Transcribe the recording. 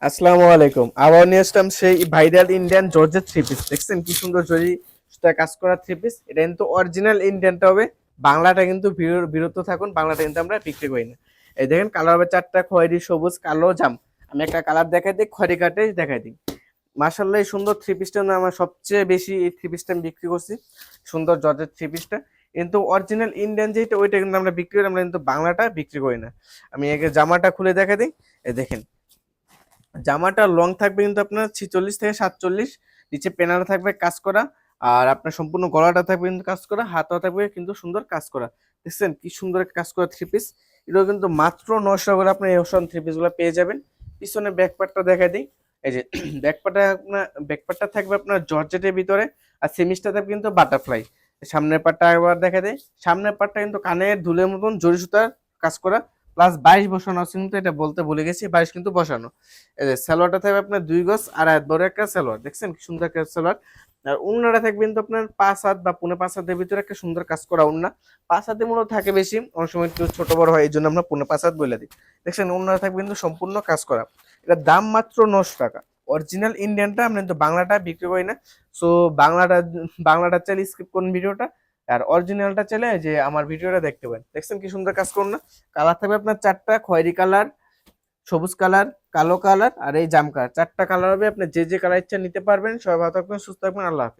আসসালামু আলাইকুম। আবার নিয়ে আসলাম সেই viral Indian georgette three piece. দেখছেন কি সুন্দর জরি সুতায় কাজ করা থ্রি পিস। এটা কিন্তু অরিজিনাল ইন্ডিয়ানটা হবে। বাংলাটা কিন্তু বিরত থাকুন, বাংলাটা কিন্তু আমরা বিক্রি করি না। এই দেখেন কালার হবে চারটা, খয়েরি, সবুজ, কালো, জাম। আমি একটা কালার দেখাই দিই, খয়েরি কাটে দেখাই দিই। মাশাআল্লাহ এই সুন্দর থ্রি পিসটা না আমার সবচেয়ে বেশি, এই থ্রি পিসটা আমি বিক্রি করছি। সুন্দর জর্জেট থ্রি পিসটা কিন্তু অরিজিনাল ইন্ডিয়ান যেটা ওইটা কিন্তু আমরা বিক্রি করি, আমরা কিন্তু বাংলাটা বিক্রি করি না। আমি আগে জামাটা খুলে দেখা দিই। এই দেখেন জামাটা লং থাকবে কিন্তু আপনার 46 থেকে 47, নিচে পেনাল থাকবে কাজ করা। আর আপনার সম্পূর্ণ গলাটা থাকবে কিন্তু কাজ করা, হাতও থাকবে কিন্তু সুন্দর কাজ করা। দেখছেন কি সুন্দর কাজ করা থ্রি পিস। এগুলো কিন্তু মাত্র 900 করে আপনি এই ওশান থ্রি পিস গুলো পেয়ে যাবেন। পিছনে ব্যাক পার্টটা দেখাই দিই। এই যে ব্যাক পার্টটা থাকবে আপনার জর্জেটের ভিতরে, আর সেমিসটা থাকবে কিন্তু বাটারফ্লাই। সামনের পার্টটা একবার দেখা দেয়। সামনের পার্টটা কিন্তু কানের দুলের মতন জরি সুতার কাজ করা, প্লাস 22 বসানো আছে, কিন্তু এটা বলতে ভুলে গেছি, 22 কিন্তু বসানো। এই যে সালোয়ারটা থাকবে আপনার 2 গজ আর এত বড় একটা সালোয়ার, দেখছেন কি সুন্দর একটা সালোয়ার। আর উন্নাটা থাকবে কিন্তু আপনার 5 হাত বা 5.5 হাতের ভিতরে একটা সুন্দর কাজ করা উন্না। 5 হাতের মূল্য থাকে বেশি, অনেক সময় একটু ছোট বড় হয়, এই জন্য আমরা 5.5 হাত বলে দিই। দেখছেন উন্নাটা থাকবে কিন্তু সম্পূর্ণ কাজ করা। এটার দাম মাত্র 900 টাকা। অরিজিনাল ইন্ডিয়ানটা আমরা কিন্তু বাংলাটা বিক্রি করি না। সো বাংলাটা বাংলাটা চাইলে স্কিপ করুন ভিডিওটা। আর অরিজিনালটা চাইলে যে আমার ভিডিওটা দেখতে পারেন। দেখছেন কি সুন্দর কাজ করুন না। কালার থাকবে আপনার চারটা, খয়েরি কালার, সবুজ কালার, কালো কালার আর এই জাম কালার। চারটা কালার হবে, আপনি যে যে কালার ইচ্ছা নিতে পারবেন। সবাই ভালো থাকবেন, সুস্থ থাকবেন, আল্লাহ হাফেজ।